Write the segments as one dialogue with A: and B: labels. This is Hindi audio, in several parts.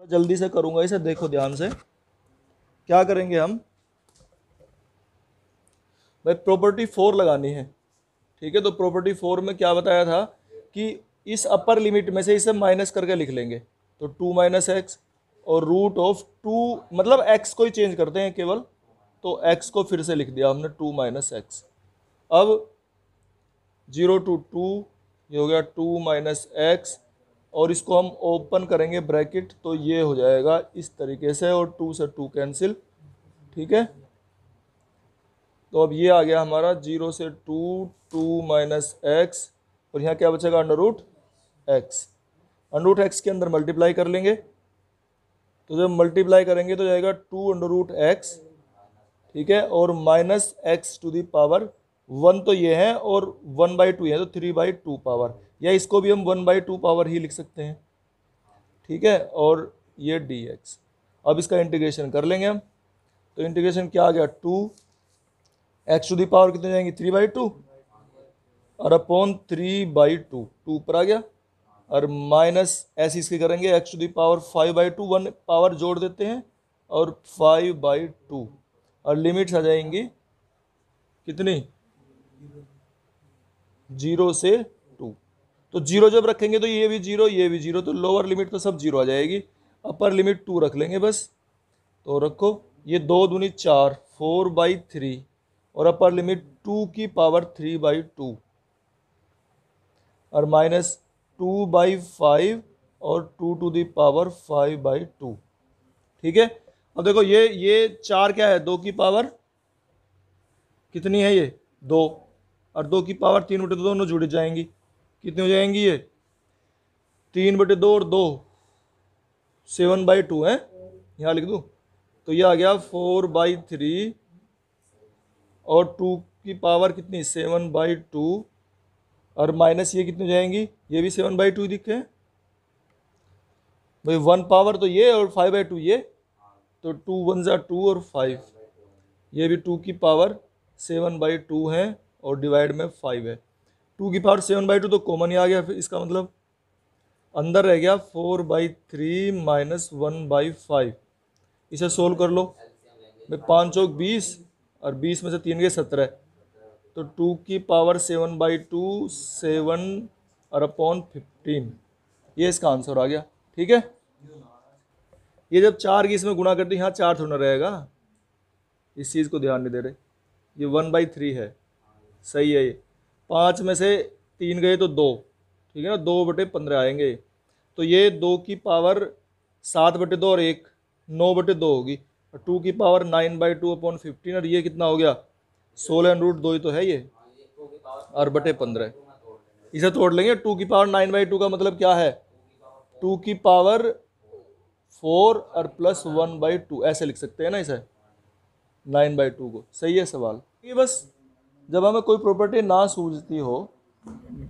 A: जल्दी से करूंगा इसे, देखो ध्यान से। क्या करेंगे हम भाई, प्रॉपर्टी 4 लगानी है। ठीक है, तो प्रॉपर्टी 4 में क्या बताया था कि इस अपर लिमिट में से इसे माइनस करके लिख लेंगे, तो 2 माइनस एक्स और रूट ऑफ 2, मतलब एक्स को ही चेंज करते हैं केवल, तो एक्स को फिर से लिख दिया हमने 2 माइनस एक्स। अब 0 टू 2, ये हो गया 2 माइनस एक्स, और इसको हम ओपन करेंगे ब्रैकेट, तो ये हो जाएगा इस तरीके से, और 2 से 2 कैंसिल। ठीक है, तो अब ये आ गया हमारा 0 से 2, 2 माइनस एक्स, और यहाँ क्या बचेगा, under root X. Under root X के अंदर मल्टीप्लाई कर लेंगे, तो जब मल्टीप्लाई करेंगे तो जाएगा 2 अंडर रूट एक्स। ठीक है, और minus X to the power 1 तो ये है, और 1/2 है, तो 3/2 पावर, या इसको भी हम 1/2 पावर ही लिख सकते हैं। ठीक है, और ये डी एक्स। अब इसका इंटीग्रेशन कर लेंगे हम, तो इंटीग्रेशन क्या आ गया, 2 एक्स टू दी पावर कितने जाएंगे, 3/2, और अपॉन 3/2, 2 ऊपर आ गया, और माइनस ऐसे इसके करेंगे X to the power 5/2, 1 power जोड़ देते हैं, और 5/2, और लिमिट्स आ जाएंगी कितनी, 0 से 2। तो 0 जब रखेंगे तो ये भी 0, ये भी 0, तो लोअर लिमिट तो सब 0 आ जाएगी, अपर लिमिट 2 रख लेंगे बस। तो रखो, ये 2 दूनी 4, 4/3, और अपर लिमिट 2 की पावर 3/2, और माइनस 2/5, और 2 टू दी पावर 5/2। ठीक है, अब देखो ये 4 क्या है, 2 की पावर कितनी है, ये 2, और 2 की पावर 3/2 दोनों जुड़ जाएंगी, कितनी हो जाएंगी ये, 3/2 और 2, 7/2 है, यहाँ लिख दूँ, तो ये आ गया 4/3, और 2 की पावर कितनी, 7/2, और माइनस ये कितनी हो जाएंगी, ये भी 7/2 दिखे भाई, 1 पावर तो ये, और 5/2 ये, तो 2 1 जा 2, और 5, ये भी 2 की पावर 7/2 है, और डिवाइड में 5 है। 2 की पावर 7/2 तो कॉमन ही आ गया, फिर इसका मतलब अंदर रह गया 4/3 माइनस 1/5। इसे सोल्व कर लो भाई, 5 चौक 20, और 20 में से 3 गए 17, तो 2 की पावर 7/2, 7 और अपॉन 15, ये इसका आंसर आ गया। ठीक है, ये जब 4 की इसमें गुणा करते हैं, यहाँ 4 थोड़ा रहेगा, इस चीज़ को ध्यान नहीं दे रहे, ये 1/3 है, सही है। ये 5 में से 3 गए तो 2, ठीक है ना, 2/15 आएंगे, तो ये 2 की पावर 7/2 और 1, 9/2 होगी, और 2 की पावर 9/2 अपॉन 15, और ये कितना हो गया, 16√2 ही तो है ये, और बटे 15। इसे तोड़ लेंगे, 2 की पावर 9/2 का मतलब क्या है, 2 की पावर 4 और प्लस 1/2, ऐसे लिख सकते हैं ना इसे, 9/2 को। सही है सवाल। ये बस जब हमें कोई प्रॉपर्टी ना सूझती हो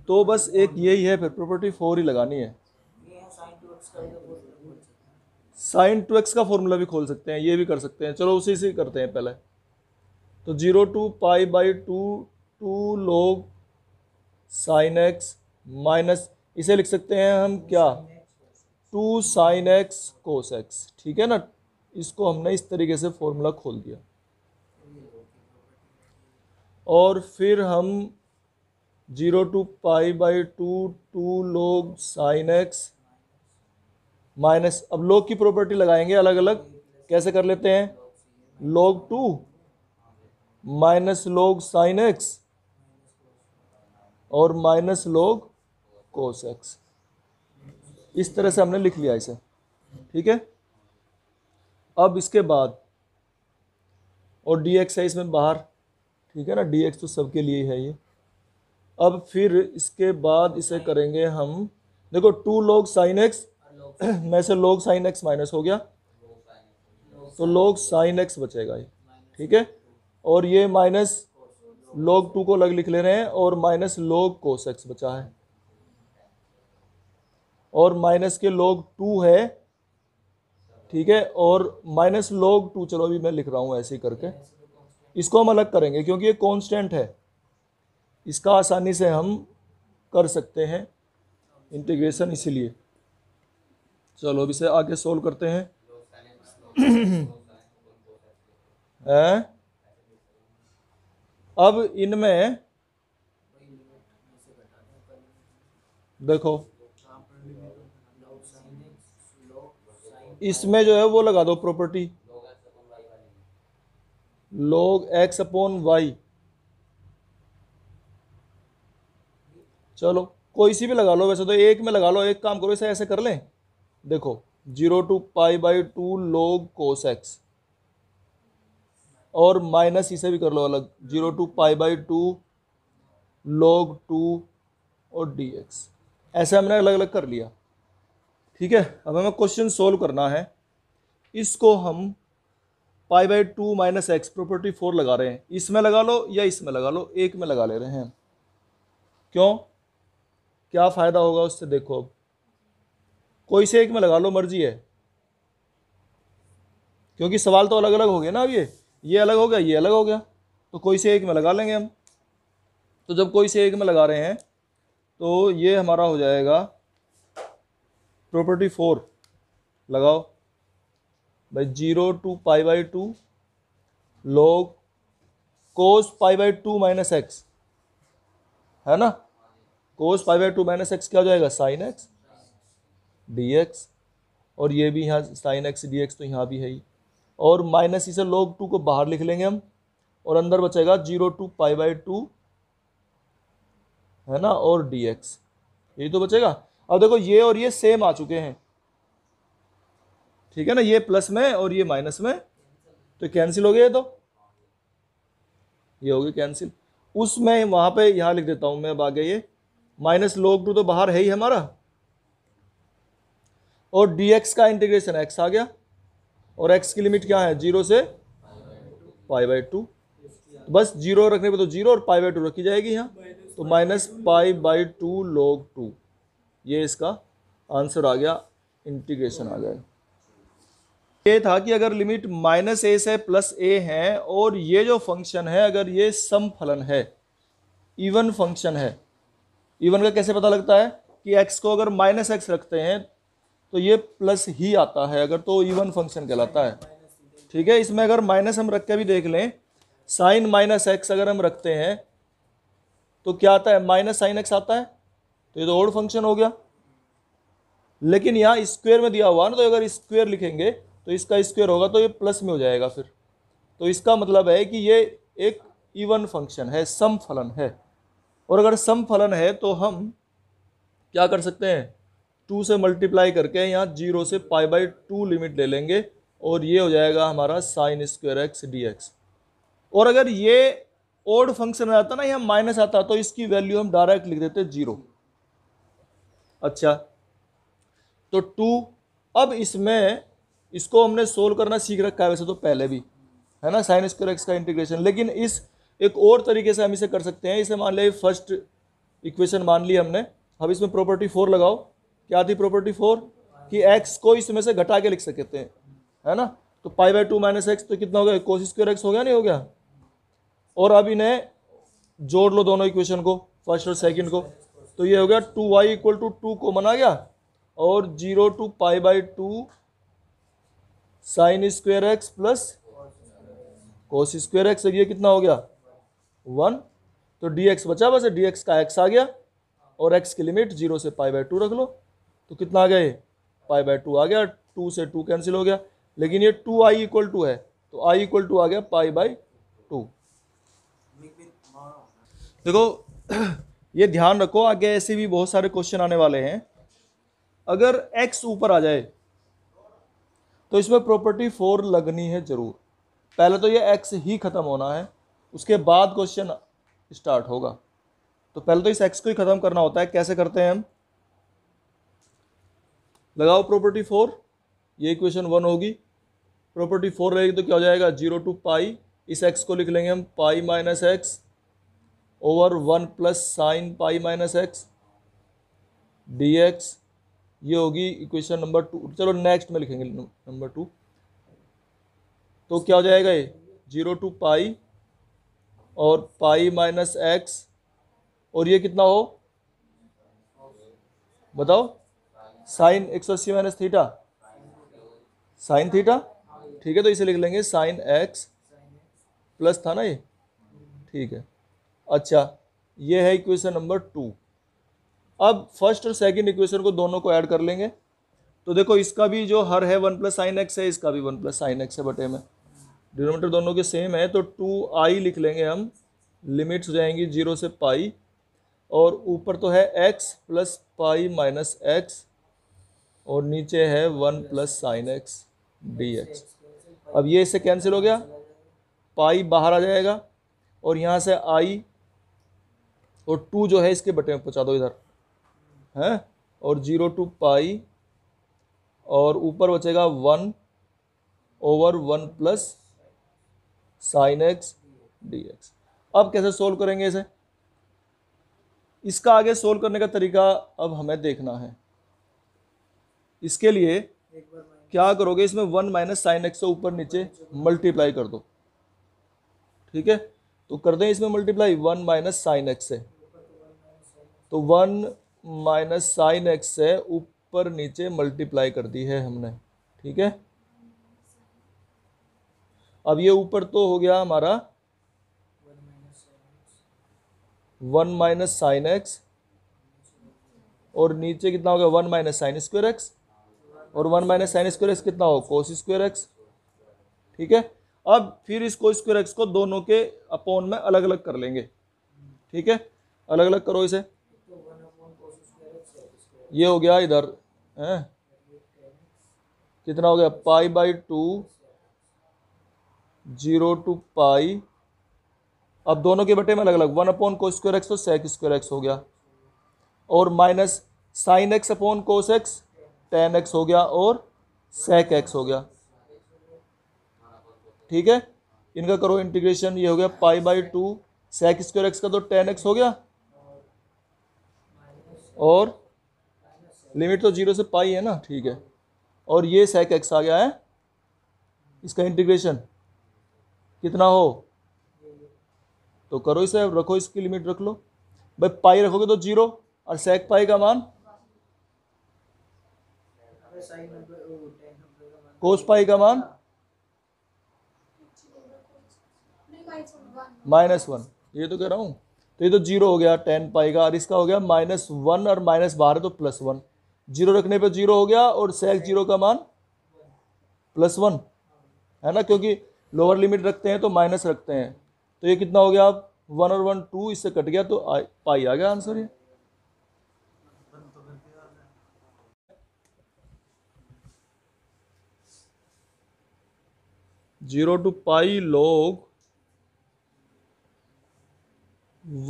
A: तो बस एक यही है, फिर प्रॉपर्टी 4 ही लगानी है। साइन 2x का फॉर्मूला भी खोल सकते हैं, ये भी कर सकते हैं, चलो उसी से करते हैं पहले। तो 0 to π/2, 2 log sine x, minus इसे लिख सकते हैं हम क्या, 2 sin x cos x। ठीक है ना, इसको हमने इस तरीके से फॉर्मूला खोल दिया, और फिर हम 0 to π/2, 2 log sin x minus, अब log की प्रॉपर्टी लगाएंगे अलग अलग, कैसे कर लेते हैं, log 2 minus log sin x, और माइनस log cos x, इस तरह से हमने लिख लिया इसे। ठीक है, अब इसके बाद, और dx है इसमें बाहर, ठीक है ना, dx तो सबके लिए है ये। अब फिर इसके बाद इसे करेंगे हम, देखो 2 log sin x में से log sin x माइनस हो गया, तो log sin x बचेगा ये। ठीक है, और ये माइनस log 2 को अलग लिख ले रहे हैं, और माइनस log cos x बचा है, और माइनस के log 2 है। ठीक है, और माइनस log 2, चलो अभी मैं लिख रहा हूँ ऐसे ही करके, इसको हम अलग करेंगे क्योंकि ये कांस्टेंट है, इसका आसानी से हम कर सकते हैं इंटीग्रेशन, इसीलिए। चलो अब इसे आगे सोल्व करते हैं। हैं? अब इनमें देखो, इसमें जो है वो लगा दो property log x upon Y. चलो कोई सी भी लगा लो, वैसे तो एक में लगा लो, एक काम करो इसे ऐसे कर लें। देखो 0 to π/2 log cos x, और माइनस इसे भी कर लो अलग, 0 to π/2 log 2 और dx। ऐसे हमने अलग अलग कर लिया। ठीक है, अब हमें क्वेश्चन सोल्व करना है। इसको हम π/2 माइनस एक्स प्रॉपर्टी 4 लगा रहे हैं। इसमें लगा लो या इसमें लगा लो, एक में लगा ले रहे हैं। क्यों, क्या फायदा होगा उससे? देखो अब कोई से एक में लगा लो, मर्जी है, क्योंकि सवाल तो अलग अलग हो गए ना। अब ये अलग हो गया, ये अलग हो गया, तो कोई से एक में लगा लेंगे हम। तो जब कोई से एक में लगा रहे हैं तो ये हमारा हो जाएगा प्रॉपर्टी 4 लगाओ भाई, 0 to π/2 log cos π/2 minus x, है ना। cos π/2 माइनस एक्स क्या हो जाएगा? साइन एक्स dx, और ये भी यहाँ साइन एक्स dx, तो यहाँ भी है ही, और माइनस इसे log 2 को बाहर लिख लेंगे हम, और अंदर बचेगा 0 to π/2, है ना, और dx, यही तो बचेगा। अब देखो ये और ये सेम आ चुके हैं, ठीक है ना, ये प्लस में और ये माइनस में, तो कैंसिल हो गया। तो ये हो गया कैंसिल। उसमें वहां पे यहां लिख देता हूं मैं अब आगे, ये माइनस log 2 तो बाहर है ही हमारा, और dx का इंटीग्रेशन x आ गया, और x की लिमिट क्या है? 0 से π/2। बस 0 रखने पे तो 0 और π/2 रखी जाएगी यहाँ, तो माइनस π/2 log 2, ये इसका आंसर आ गया, इंटीग्रेशन आ गया। ये था कि अगर लिमिट माइनस ए से प्लस ए है, और ये जो फंक्शन है अगर ये सम फलन है, इवन फंक्शन है, इवन का कैसे पता लगता है कि x को अगर माइनस एक्स रखते हैं तो ये प्लस ही आता है, अगर तो इवन फंक्शन कहलाता है। ठीक है, इसमें अगर माइनस हम रख के भी देख लें, साइन माइनस एक्स अगर हम रखते हैं तो क्या आता है? माइनस साइन एक्स आता है, तो ये तो ओड फंक्शन हो गया। लेकिन यहाँ स्क्वायर में दिया हुआ ना, तो अगर स्क्वायर लिखेंगे तो इसका स्क्वायर होगा तो ये प्लस में हो जाएगा फिर, तो इसका मतलब है कि ये एक इवन फंक्शन है, सम फलन है। और अगर सम फलन है तो हम क्या कर सकते हैं? 2 से मल्टीप्लाई करके यहाँ 0 से π/2 लिमिट ले लेंगे, और ये हो जाएगा हमारा साइन स्क्वायर एक्स dx। और अगर ये ओड फंक्शन आता ना, यहाँ माइनस आता, तो इसकी वैल्यू हम डायरेक्ट लिख देते 0। अच्छा, तो 2, अब इसमें इसको हमने सोल्व करना सीख रखा है वैसे तो पहले भी, है ना, साइन स्क्वायर एक्स का इंटीग्रेशन। लेकिन इस एक और तरीके से हम इसे कर सकते हैं। इसे मान लिया फर्स्ट इक्वेशन मान ली हमने, अब इसमें प्रॉपर्टी 4 लगाओ। क्या थी प्रॉपर्टी 4? कि x को इसमें से घटा के लिख सकते हैं, है ना। तो π/2 माइनस एक्स तो कितना हो गया? कोस स्क्वायर एक्स हो गया, नहीं हो गया? और अब इन्हें जोड़ लो दोनों इक्वेशन को, फर्स्ट और सेकंड को, तो ये हो गया 2y = 2 कॉमन आ गया, और 0 to π/2 sine square x plus cos square x, ये कितना हो गया? 1। तो dx बचा, बस dx का x आ गया, और x की लिमिट 0 से π/2 रख लो, तो कितना आ गया? ये π/2 आ गया, 2 से 2 कैंसिल हो गया। लेकिन ये 2i = है, तो i = आ गया π/2। देखो ये ध्यान रखो, आगे ऐसे भी बहुत सारे क्वेश्चन आने वाले हैं। अगर x ऊपर आ जाए तो इसमें प्रॉपर्टी 4 लगनी है जरूर। पहले तो ये x ही खत्म होना है, उसके बाद क्वेश्चन स्टार्ट होगा। तो पहले तो इस x को ही खत्म करना होता है। कैसे करते हैं हम? लगाओ प्रॉपर्टी 4, ये इक्वेशन 1 होगी। प्रॉपर्टी 4 रहेगी तो क्या हो जाएगा? 0 to π, इस x को लिख लेंगे हम π minus x over 1 plus sine π minus x dx, ये होगी इक्वेशन नंबर 2। चलो नेक्स्ट में लिखेंगे नंबर 2। तो क्या हो जाएगा? ये 0 to π और π माइनस एक्स, और ये कितना हो बताओ? Sine 180 minus theta, sine theta, ठीक है, तो इसे लिख लेंगे साइन एक्स प्लस था ना ये, ठीक है। अच्छा, ये है इक्वेशन नंबर 2। अब फर्स्ट और सेकंड इक्वेशन को दोनों को ऐड कर लेंगे। तो देखो इसका भी जो हर है 1 प्लस साइन एक्स है, इसका भी 1 प्लस साइन एक्स है बटे में, डिनोमिनेटर दोनों के सेम है, तो 2i लिख लेंगे हम, लिमिट्स हो जाएंगी 0 से पाई, और ऊपर तो है x plus pi minus x, और नीचे है 1 plus sine x D x. अब ये इससे कैंसिल हो गया, पाई बाहर आ जाएगा, और यहाँ से i और 2 जो है इसके बटे में पहुँचा दो इधर, है, और 0 टू पाई, और ऊपर बचेगा 1 over 1 plus sine x D x. अब कैसे सोल्व करेंगे इसे, इसका आगे सोल्व करने का तरीका अब हमें देखना है। इसके लिए क्या करोगे, इसमें 1 माइनस साइन एक्स से ऊपर नीचे मल्टीप्लाई कर दो, ठीक है। तो कर दें इसमें मल्टीप्लाई 1 माइनस साइन एक्स से, तो 1 माइनस साइन एक्स से ऊपर नीचे मल्टीप्लाई कर दी है हमने, ठीक है। अब ये ऊपर तो हो गया हमारा 1 माइनस साइन एक्स, और नीचे कितना हो गया 1 माइनस साइन स्क्वायर एक्स, और 1 माइनस साइन स्क्वायर एक्स कितना हो कोस स्क्वायर एक्स, ठीक है। अब फिर इस कोस स्क्वायर एक्स को दोनों के अपॉन में अलग अलग कर लेंगे, ठीक है, अलग अलग करो इसे। ये हो गया इधर है, कितना हो गया पाई बाई 2, 0 टू पाई, अब दोनों के बटे में अलग अलग, 1 अपॉन कोस स्क्वायर एक्स तो सेक स्क्वायर एक्स हो गया, और minus sine x upon cos x ten x हो गया, और सेक एक्स हो गया, ठीक है। इनका करो इंटीग्रेशन, ये हो गया pi by 2, sec square X का तो टेन एक्स हो गया, और लिमिट तो 0 से पाई है ना, ठीक है, और ये सेक एक्स आ गया है, इसका इंटीग्रेशन कितना हो, तो करो इसे, रखो इसकी लिमिट रख लो भाई, पाई रखोगे तो 0, और सेक पाई का मान कोस पाई का मान -1, ये तो कह रहा हूँ। तो ये तो 0 हो गया 10 पाई का, और इसका हो गया -1, और माइनस बाहर है तो +1, 0 रखने पे 0 हो गया, और सेक 0 का मान +1 है ना, क्योंकि लोअर लिमिट रखते हैं तो माइनस रखते हैं। तो ये कितना हो गया, अब 1 और 1 2 इससे कट गया, तो पाई आ गया आंसर ये। Zero to pi log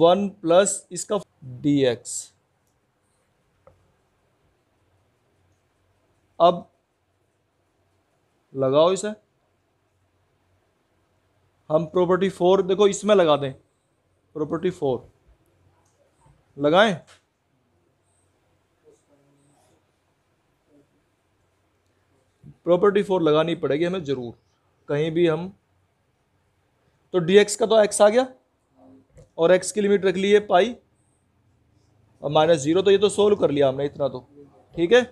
A: 1 plus इसका dx। अब लगाओ इसे, हम प्रॉपर्टी 4 देखो इसमें लगा दें, प्रॉपर्टी 4 लगाएं, प्रॉपर्टी 4 लगानी पड़ेगी हमें जरूर, कहीं भी हम। तो dx का तो x आ गया, और x की लिमिट रख ली है पाई और -0, तो ये तो सोल्व कर लिया हमने इतना तो, ठीक है।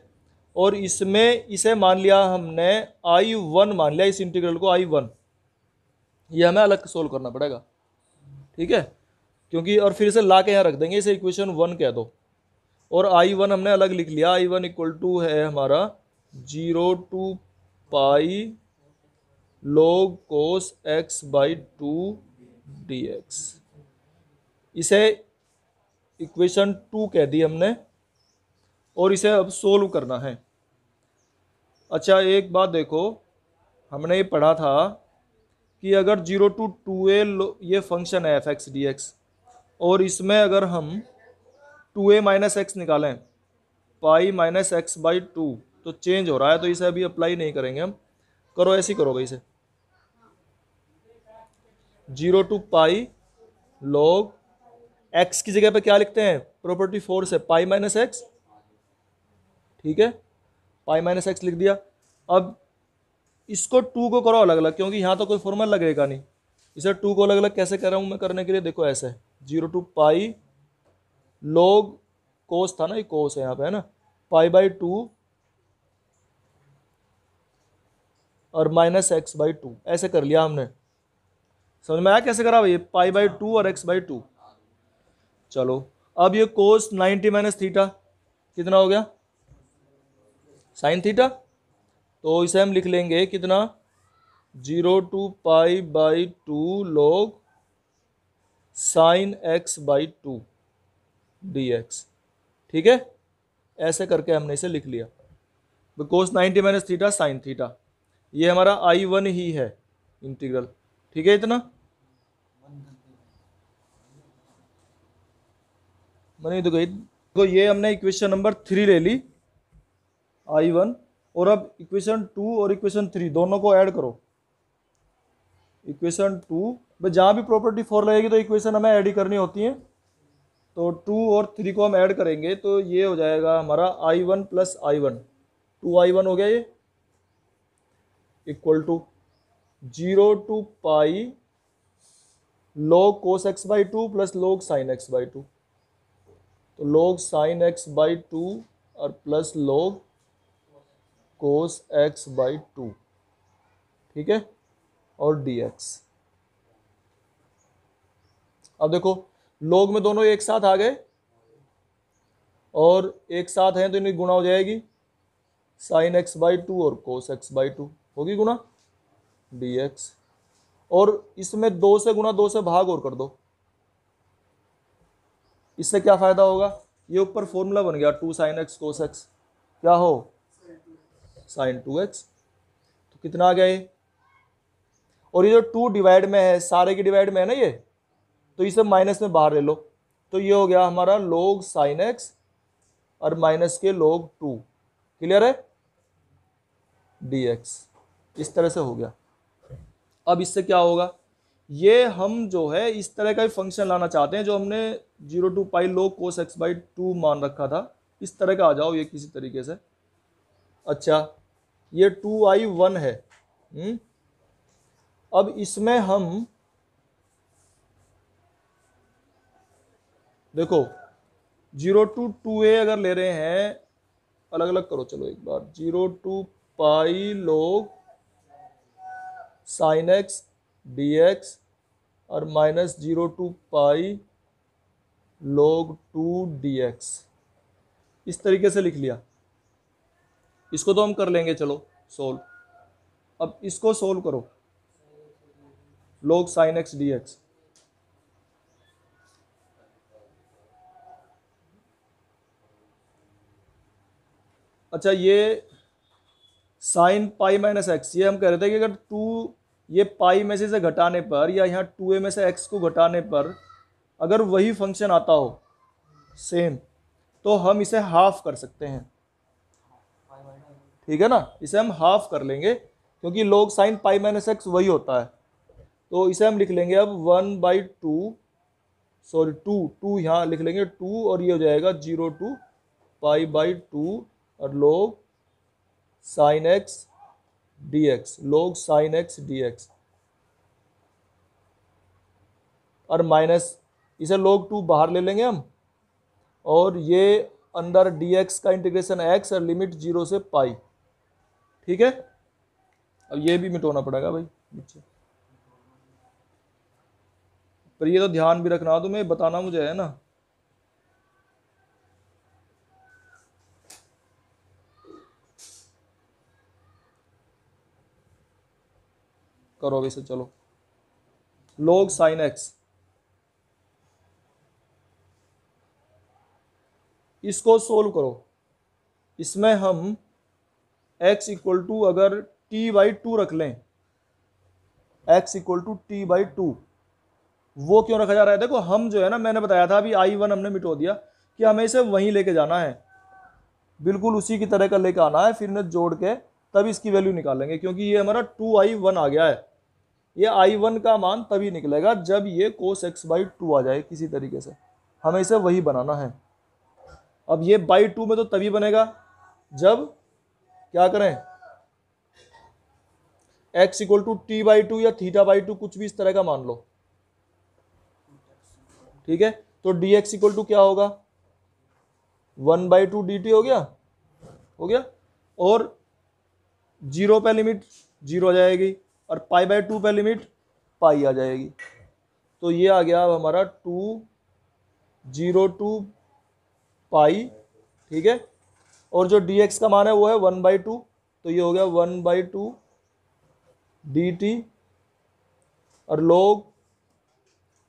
A: और इसमें इसे मान लिया हमने I1 मान लिया, इस इंटीग्रल को I1, ये हमें अलग सोल्व करना पड़ेगा, ठीक है, क्योंकि और फिर इसे ला के यहाँ रख देंगे, इसे इक्वेशन 1 कह दो, और I1 हमने अलग लिख लिया, I1 इक्वल टू है हमारा 0 to pi log cos x by 2 dx। इसे इक्वेशन 2 कह दी हमने, और इसे अब सोल्व करना है। अच्छा एक बात देखो, हमने ये पढ़ा था कि अगर 0 टू 2a ये फंक्शन है f(x) dx, और इसमें अगर हम 2a माइनस एक्स निकालें, पाई माइनस एक्स बाई 2, तो चेंज हो रहा है, तो इसे अभी अप्लाई नहीं करेंगे हम। करो ऐसे ही करोगे इसे, 0 टू पाई log x की जगह पे क्या लिखते हैं, प्रॉपर्टी 4 से पाई माइनस एक्स, ठीक है, पाई माइनस एक्स लिख दिया। अब इसको 2 को करो अलग अलग, क्योंकि यहाँ तो कोई फॉर्मूला लगेगा नहीं, इसे 2 को अलग अलग कैसे कर रहा हूँ मैं करने के लिए, देखो ऐसे 0 टू पाई log कोस था ना, ये कोस है यहाँ पे है ना, पाई बाई 2 और माइनस एक्स बाई टू, ऐसे कर लिया हमने। समझ में आया कैसे करा भाई, पाई बाई टू और एक्स बाई टू। चलो अब ये कोस 90 माइनस थीटा कितना हो गया, साइन थीटा। तो इसे हम लिख लेंगे कितना, 0 to pi by 2 log sine x by two D x. ठीक है, ऐसे करके हमने इसे लिख लिया, कोस 90 माइनस थीटा साइन थीटा। ये हमारा I1 ही है इंटीग्रल। ठीक है, इतना मैंने देखो ये हमने इक्वेशन नंबर 3 ले ली I1, और अब इक्वेशन 2 और इक्वेशन 3 दोनों को ऐड करो। इक्वेशन 2 जहाँ भी प्रॉपर्टी 4 लगेगी तो इक्वेशन हमें ऐड ही करनी होती है। तो 2 और 3 को हम ऐड करेंगे तो ये हो जाएगा हमारा I1 प्लस I1, 2I1 हो गया ये, equal to 0 to pi log cos x by two plus log sin x by two. तो log sin x by two और plus log cos x by two. ठीक है, और dx। अब देखो log में दोनों एक साथ आ गए और एक साथ हैं तो इनकी गुणा हो जाएगी, sin x बाई टू और cos x बाई टू होगी गुणा dx। और इसमें 2 से गुणा 2 से भाग और कर दो। इससे क्या फायदा होगा, ये ऊपर फॉर्मूला बन गया 2 sin x cos x, क्या हो sin 2x। तो कितना आ गया ये, और ये जो 2 डिवाइड में है, सारे के डिवाइड में है ना ये, तो इसे माइनस में बाहर ले लो। तो ये हो गया हमारा log sin x और माइनस के log 2, क्लियर है, dx। इस तरह से हो गया। अब इससे क्या होगा, ये हम जो है इस तरह का ही फंक्शन लाना चाहते हैं जो हमने 0 to pi log cos x by to मान रखा था, इस तरह का आ जाओ ये किसी तरीके से। अच्छा ये 2I1 है, अब इसमें हम देखो 0 to 2a अगर ले रहे हैं, अलग अलग करो चलो एक बार, 0 to pi log sin x dx और minus 0 to pi log 2 dx, इस तरीके से लिख लिया। इसको तो हम कर लेंगे चलो सोल्व। अब इसको सोल्व करो, log sin x dx। अच्छा ये साइन पाई माइनस एक्स, ये हम कह रहे थे कि अगर 2 ये पाई में से घटाने पर या यहाँ 2a में से x को घटाने पर अगर वही फंक्शन आता हो सेम, तो हम इसे हाफ कर सकते हैं। ठीक है ना, इसे हम हाफ कर लेंगे क्योंकि log sine pi minus x वही होता है। तो इसे हम लिख लेंगे अब 1/2, सॉरी 2 यहाँ लिख लेंगे 2, और ये हो जाएगा 0 to पाई बाई 2 और log sine x dx, log sine x dx, और माइनस इसे log 2 बाहर ले लेंगे हम, और ये अंदर dx का इंटीग्रेशन x और लिमिट 0 से पाई। ठीक है, अब ये भी मिटाना पड़ेगा भाई नीचे, पर ये तो ध्यान भी रखना, तुम्हें बताना मुझे है ना। करो अभी से, चलो log साइन x, इसको सोल्व करो। इसमें हम x इक्वल टू अगर t बाई टू रख लें, x equal to t by two, वो क्यों रखा जा रहा है, देखो हम जो है ना, मैंने बताया था अभी I1 हमने मिटो दिया कि हमें इसे वहीं लेके जाना है, बिल्कुल उसी की तरह का लेके आना है, फिर इन्हें जोड़ के तब इसकी वैल्यू निकालेंगे, क्योंकि ये हमारा 2I1 आ गया है। ये I1 का मान तभी निकलेगा जब ये cos x बाई टू आ जाए किसी तरीके से, हमें इसे वही बनाना है। अब ये बाई टू में तो तभी बनेगा जब क्या करें, x equal to T by two या थीटा बाई टू, कुछ भी इस तरह का मान लो। ठीक है, तो dx इक्वल टू क्या होगा, 1/2 dt हो गया, और 0 पे लिमिट जीरो आ जाएगी, और पाई बाय टू पे लिमिट पाई आ जाएगी। तो ये आ गया अब हमारा 2 0 to पाई, ठीक है। और जो dx का मान है वो है 1/2, तो ये हो गया 1/2 dt, और log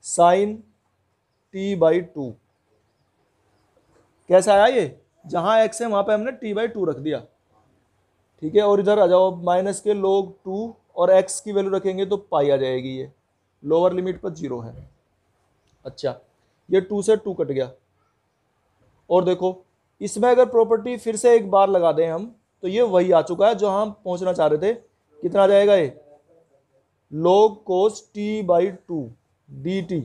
A: साइन t/2। कैसा आया ये, जहां x है वहां पे हमने t/2 रख दिया, ठीक है। और इधर आ जाओ माइनस के log 2, और x की वैल्यू रखेंगे तो पाई आ जाएगी, ये लोअर लिमिट पर 0 है। अच्छा, ये 2 से 2 कट गया। और देखो इसमें अगर प्रॉपर्टी फिर से एक बार लगा दें हम, तो ये वही आ चुका है जो हम पहुंचना चाह रहे थे। कितना आ जाएगा ये, log cos t/2 dt।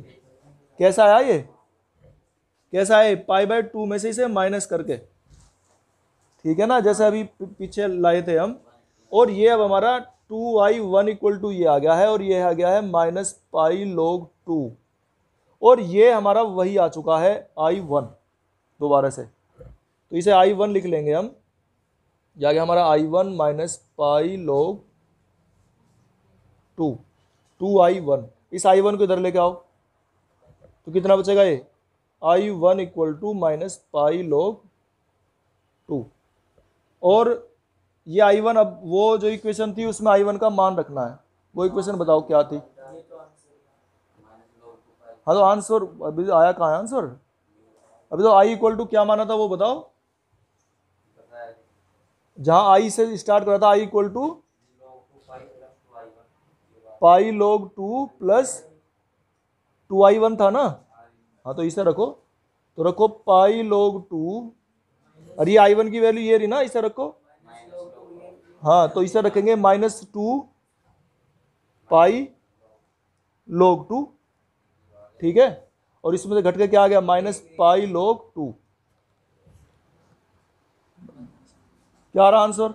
A: कैसा आया ये, कैसा है, पाई/2 में से इसे माइनस करके, ठीक है ना, जैसे अभी पीछे लाए थे हम। और ये अब हमारा 2i1 इक्वल टू ये आ गया है, और ये आ गया है माइनस पाई log 2, और ये हमारा वही आ चुका है i1 दोबारा से। तो इसे i1 लिख लेंगे हम, ये आ गया हमारा i1 minus pi log 2, 2i1। इस i1 को इधर लेके आओ तो कितना बचेगा ये, i1 equal to minus pi log 2। और ये i1, अब वो जो इक्वेशन थी उसमें i1 का मान रखना है, वो इक्वेशन बताओ क्या थी। हाँ तो आंसर अभी आया कहाँ है आंसर, अभी तो i इक्वल टू क्या माना था वो बताओ, जहां i से स्टार्ट करा था, i equal to pi log 2 प्लस 2i1 था ना। हाँ तो इसे रखो, तो रखो पाई log 2, और ये i1 की वैल्यू ये रही ना, इसे रखो। हाँ तो इसे रखेंगे -2 पाई log 2, ठीक है। और इसमें से घट के क्या आ गया, माइनस पाई log 2। क्या आ रहा आंसर,